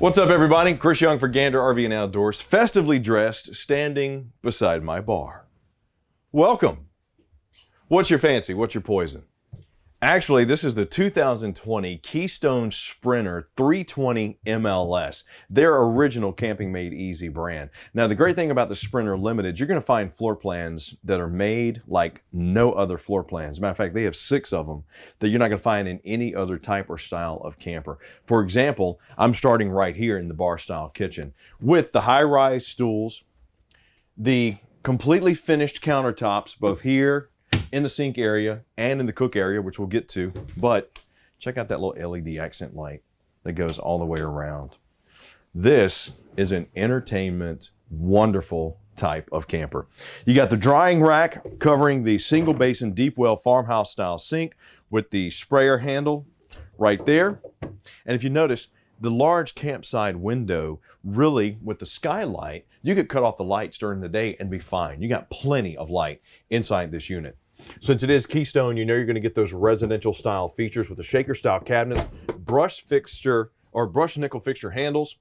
What's up, everybody? Chris Young for Gander RV and Outdoors, festively dressed, standing beside my bar. Welcome. What's your fancy? What's your poison? Actually, this is the 2020 Keystone Sprinter 320 MLS, their original Camping Made Easy brand. Now, the great thing about the Sprinter Limited, you're going to find floor plans that are made like no other floor plans. Matter of fact, they have 6 of them that you're not going to find in any other type or style of camper. For example, I'm starting right here in the bar style kitchen with the high-rise stools, the completely finished countertops, both here in the sink area and in the cook area, which we'll get to. But check out that little LED accent light that goes all the way around. This is an entertainment, wonderful type of camper. You got the drying rack covering the single basin deep well farmhouse style sink with the sprayer handle right there. And if you notice, the large campside window, really with the skylight, you could cut off the lights during the day and be fine. You got plenty of light inside this unit. Since it is Keystone, you know you're going to get those residential style features with the shaker style cabinets, brush fixture or brush nickel fixture handles.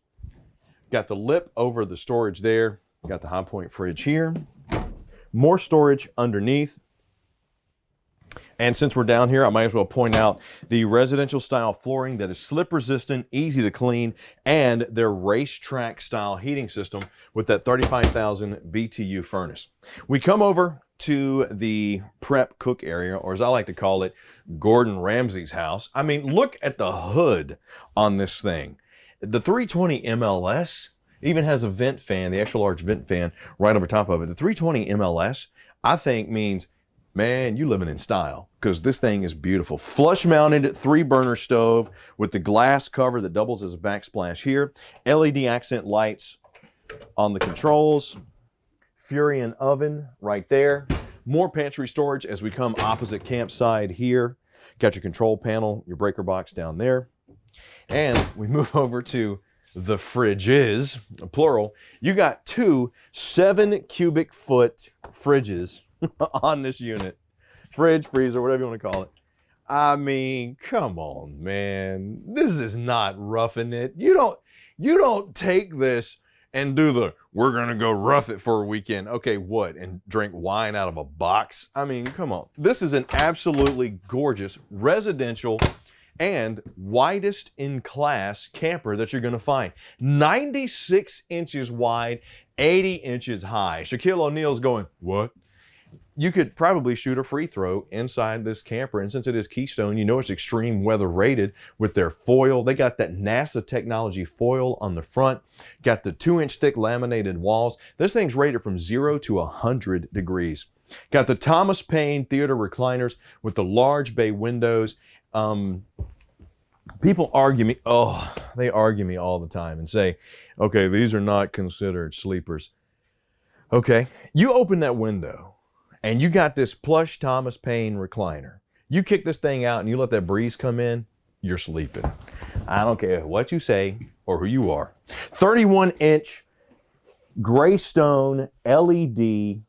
Got the lip over the storage there. Got the high point fridge here. More storage underneath. And since we're down here, I might as well point out the residential style flooring that is slip resistant, easy to clean, and their racetrack style heating system with that 35,000 BTU furnace. We come over to the prep cook area, or as I like to call it, Gordon Ramsay's house. I mean, look at the hood on this thing. The 320 MLS even has a vent fan, the extra large vent fan right over top of it. The 320 MLS, I think, means, man, you living in style, because this thing is beautiful. Flush mounted 3-burner stove with the glass cover that doubles as a backsplash here. LED accent lights on the controls. Furion oven right there. More pantry storage as we come opposite campside here. Got your control panel, your breaker box down there. And we move over to the fridges, plural. You got 2 7-cubic-foot fridges on this unit. Fridge, freezer, whatever you want to call it. I mean, come on, man. This is not roughing it. You don't take this and do the, we're gonna go rough it for a weekend. Okay, what? And drink wine out of a box? I mean, come on. This is an absolutely gorgeous residential and widest in class camper that you're gonna find. 96 inches wide, 80 inches high. Shaquille O'Neal's going, what? You could probably shoot a free throw inside this camper. And since it is Keystone, you know it's extreme weather rated with their foil. They got that NASA technology foil on the front. Got the 2-inch thick laminated walls. This thing's rated from 0 to 100 degrees. Got the Thomas Payne theater recliners with the large bay windows. People argue me, they argue me all the time and say, okay, these are not considered sleepers. Okay, you open that window and you got this plush Thomas Payne recliner. You kick this thing out and you let that breeze come in, you're sleeping. I don't care what you say or who you are. 31-inch gray stone LED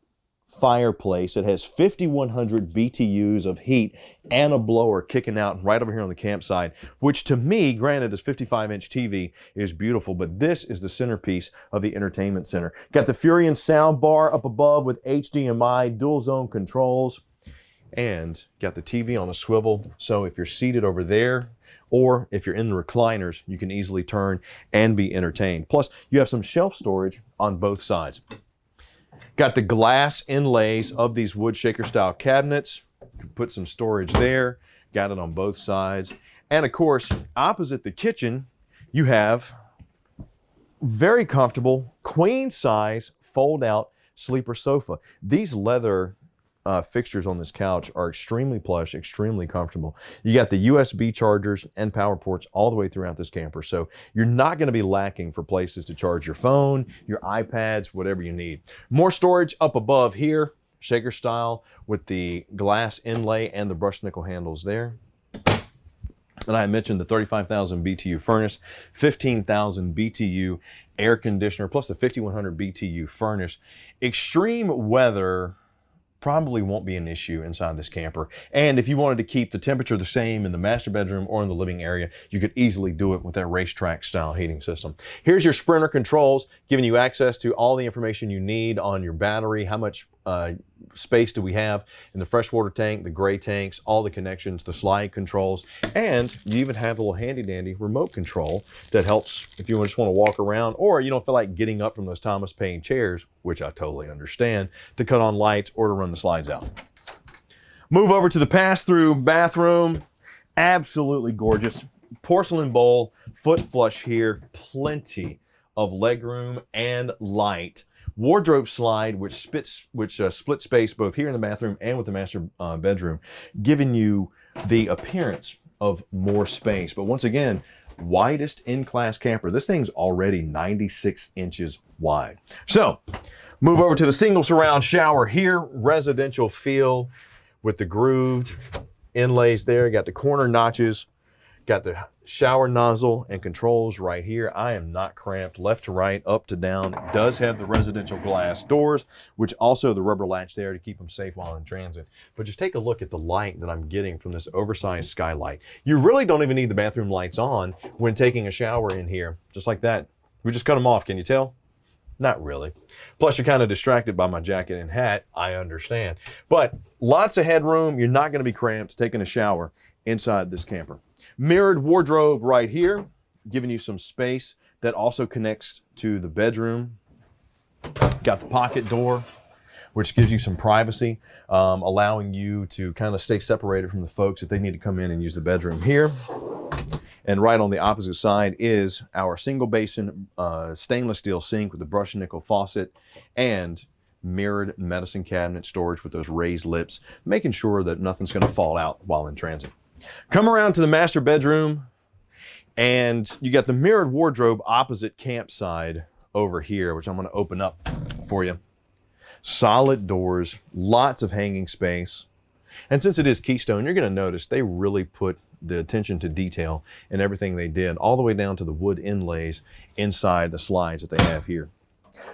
fireplace. It has 5,100 BTUs of heat and a blower kicking out right over here on the campsite, which to me, granted, this 55-inch TV is beautiful, but this is the centerpiece of the entertainment center. Got the Furion sound bar up above with HDMI, dual zone controls, and got the TV on a swivel. So if you're seated over there, or if you're in the recliners, you can easily turn and be entertained. Plus, you have some shelf storage on both sides. Got the glass inlays of these wood shaker style cabinets. Put some storage there. Got it on both sides. And of course, opposite the kitchen, you have very comfortable queen size fold out sleeper sofa. These leather fixtures on this couch are extremely plush, extremely comfortable. You got the USB chargers and power ports all the way throughout this camper, so you're not going to be lacking for places to charge your phone, your iPads, whatever you need. More storage up above here, shaker style with the glass inlay and the brushed nickel handles there. And I mentioned the 35,000 BTU furnace, 15,000 BTU air conditioner, plus the 5,100 BTU furnace. Extreme weather probably won't be an issue inside this camper. And if you wanted to keep the temperature the same in the master bedroom or in the living area, you could easily do it with that racetrack style heating system. Here's your Sprinter controls, giving you access to all the information you need on your battery, how much space do we have in the freshwater tank, the gray tanks, all the connections, the slide controls, and you even have a little handy dandy remote control that helps if you just want to walk around or you don't feel like getting up from those Thomas Payne chairs, which I totally understand, to cut on lights or to run the slides out. Move over to the pass-through bathroom. Absolutely gorgeous. Porcelain bowl, foot flush here, plenty of legroom and light. Wardrobe slide, which split space both here in the bathroom and with the master bedroom, giving you the appearance of more space. But once again, widest in-class camper. This thing's already 96 inches wide. So, move over to the single surround shower here. Residential feel with the grooved inlays there. Got the corner notches. Got the shower nozzle and controls right here. I am not cramped left to right, up to down. It does have the residential glass doors, which also the rubber latch there to keep them safe while in transit. But just take a look at the light that I'm getting from this oversized skylight. You really don't even need the bathroom lights on when taking a shower in here, just like that. We just cut them off, can you tell? Not really. Plus, you're kind of distracted by my jacket and hat, I understand. But lots of headroom. You're not going to be cramped taking a shower inside this camper. Mirrored wardrobe right here, giving you some space that also connects to the bedroom. Got the pocket door, which gives you some privacy, allowing you to kind of stay separated from the folks if they need to come in and use the bedroom here. And right on the opposite side is our single basin stainless steel sink with the brushed nickel faucet and mirrored medicine cabinet storage with those raised lips, making sure that nothing's going to fall out while in transit. Come around to the master bedroom, and you got the mirrored wardrobe opposite campside over here, which I'm going to open up for you. Solid doors, lots of hanging space. And since it is Keystone, you're going to notice they really put the attention to detail in everything they did, all the way down to the wood inlays inside the slides that they have here.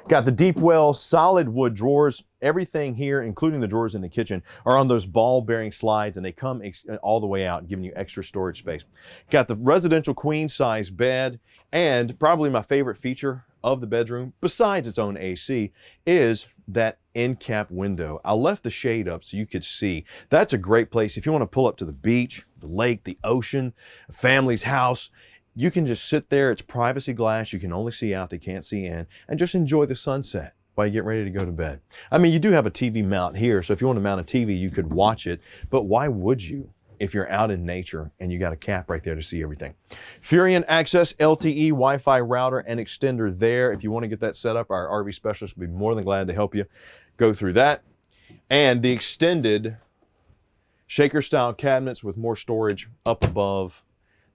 Got the deep well solid wood drawers. Everything here, including the drawers in the kitchen, are on those ball bearing slides, and they come all the way out, giving you extra storage space. Got the residential queen size bed, and probably my favorite feature of the bedroom, besides its own AC, is that end cap window. I left the shade up so you could see. That's a great place if you want to pull up to the beach, the lake, the ocean, a family's house. You can just sit there. It's privacy glass. You can only see out, they can't see in, and just enjoy the sunset while you get ready to go to bed. I mean, you do have a TV mount here, so if you want to mount a TV, you could watch it, but why would you if you're out in nature and you got a cap right there to see everything? Furion Access LTE Wi-Fi router and extender there. If you want to get that set up, our RV specialist will be more than glad to help you go through that. And the extended shaker style cabinets with more storage up above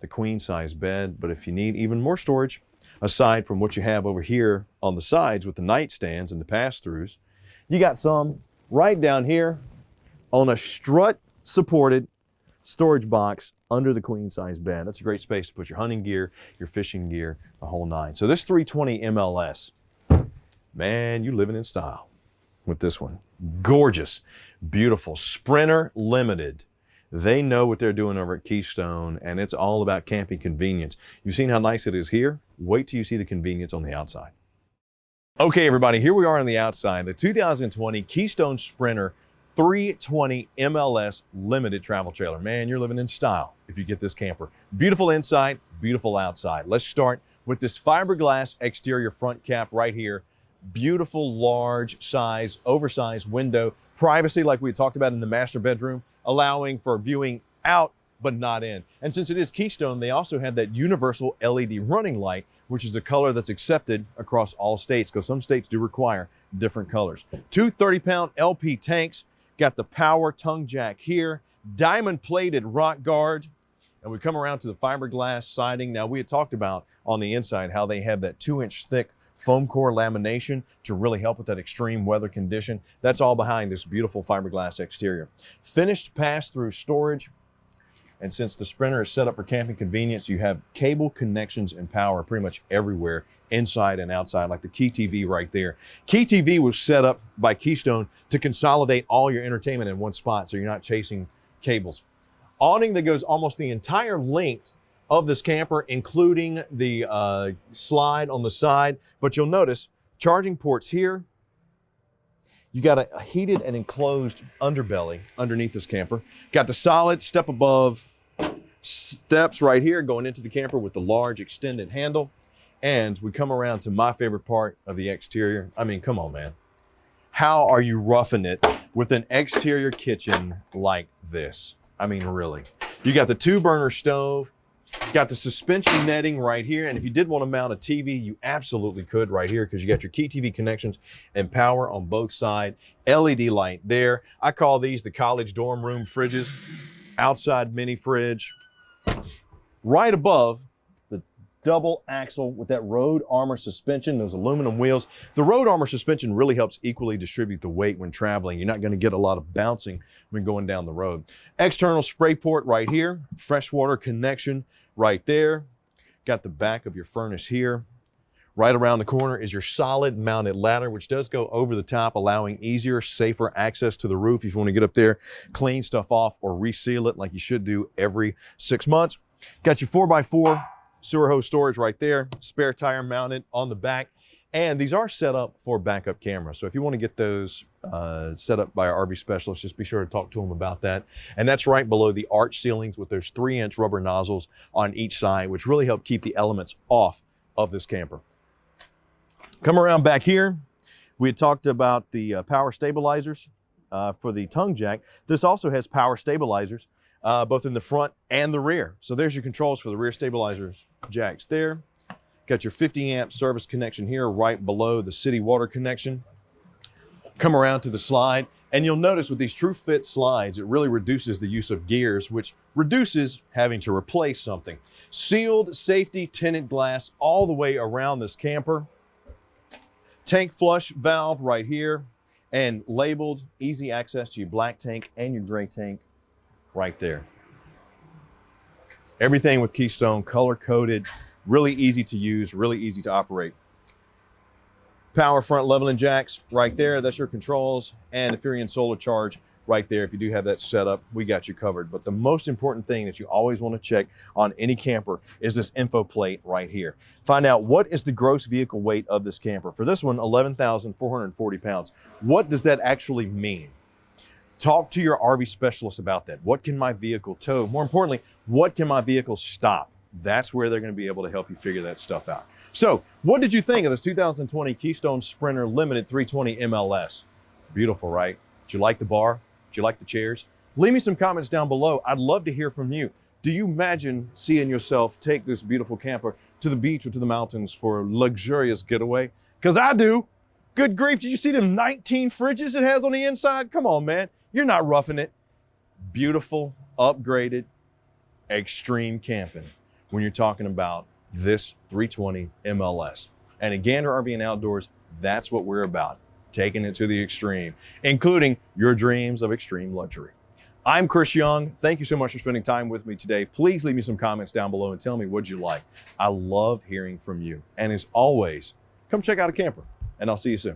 the queen size bed. But if you need even more storage, aside from what you have over here on the sides with the nightstands and the pass-throughs, you got some right down here on a strut supported storage box under the queen size bed. That's a great space to put your hunting gear, your fishing gear, the whole nine. So this 320 MLS, man, you living in style with this one. Gorgeous, beautiful Sprinter Limited. They know what they're doing over at Keystone, and it's all about camping convenience. You've seen how nice it is here. Wait till you see the convenience on the outside. Okay, everybody, here we are on the outside. The 2020 Keystone Sprinter 320 MLS Limited travel trailer. Man, you're living in style if you get this camper. Beautiful inside, beautiful outside. Let's start with this fiberglass exterior front cap right here. Beautiful, large size, oversized window. Privacy like we talked about in the master bedroom, allowing for viewing out but not in. And since it is Keystone, they also have that universal LED running light, which is a color that's accepted across all states, because some states do require different colors. Two 30-pound LP tanks, got the power tongue jack here, diamond plated rock guard, and we come around to the fiberglass siding. Now, we had talked about on the inside how they have that 2-inch thick foam core lamination to really help with that extreme weather condition. That's all behind this beautiful fiberglass exterior. Finished pass-through storage, And since the Sprinter is set up for camping convenience, you have cable connections and power pretty much everywhere, inside and outside, like the Key TV right there. Key TV was set up by Keystone to consolidate all your entertainment in one spot so you're not chasing cables. Awning that goes almost the entire length of this camper, including the slide on the side. But you'll notice charging ports here. You got a heated and enclosed underbelly underneath this camper. Got the solid step above steps right here going into the camper with the large extended handle. And we come around to my favorite part of the exterior. I mean, come on, man. How are you roughing it with an exterior kitchen like this? I mean, really. You got the 2-burner stove. Got the suspension netting right here. And if you did want to mount a TV, you absolutely could right here because you got your Key TV connections and power on both sides. LED light there. I call these the college dorm room fridges. Outside mini fridge. Right above the double axle with that Road Armor suspension, those aluminum wheels. The Road Armor suspension really helps equally distribute the weight when traveling. You're not going to get a lot of bouncing when going down the road. External spray port right here. Freshwater connection right there. Got the back of your furnace here. Right around the corner is your solid mounted ladder, which does go over the top, allowing easier, safer access to the roof if you want to get up there, clean stuff off, or reseal it like you should do every 6 months. Got your 4x4 sewer hose storage right there, spare tire mounted on the back. And these are set up for backup cameras. So if you want to get those set up by our RV specialist, just be sure to talk to them about that. And that's right below the arch ceilings with those 3-inch rubber nozzles on each side, which really help keep the elements off of this camper. Come around back here. We had talked about the power stabilizers for the tongue jack. This also has power stabilizers both in the front and the rear. So there's your controls for the rear stabilizers jacks there. Got your 50 amp service connection here right below the city water connection. Come around to the slide, and you'll notice with these True Fit slides, it really reduces the use of gears, which reduces having to replace something. Sealed safety tinted glass all the way around this camper. Tank flush valve right here, and labeled easy access to your black tank and your gray tank right there. Everything with Keystone, color coded. Really easy to use, really easy to operate. Power front leveling jacks right there, that's your controls, and the Furion solar charge right there. If you do have that set up, we got you covered. But the most important thing that you always want to check on any camper is this info plate right here. Find out what is the gross vehicle weight of this camper. For this one, 11,440 pounds. What does that actually mean? Talk to your RV specialist about that. What can my vehicle tow? More importantly, what can my vehicle stop? That's where they're going to be able to help you figure that stuff out. So, what did you think of this 2020 Keystone Sprinter Limited 320 MLS? Beautiful, right? Did you like the bar? Did you like the chairs? Leave me some comments down below. I'd love to hear from you. Do you imagine seeing yourself take this beautiful camper to the beach or to the mountains for a luxurious getaway? Because I do. Good grief, did you see them 19 fridges it has on the inside? Come on, man. You're not roughing it. Beautiful, upgraded, extreme camping when you're talking about this 320 MLS. And at Gander RV and Outdoors, that's what we're about, taking it to the extreme, including your dreams of extreme luxury. I'm Chris Young. Thank you so much for spending time with me today. Please leave me some comments down below and tell me what you like. I love hearing from you. And as always, come check out a camper, and I'll see you soon.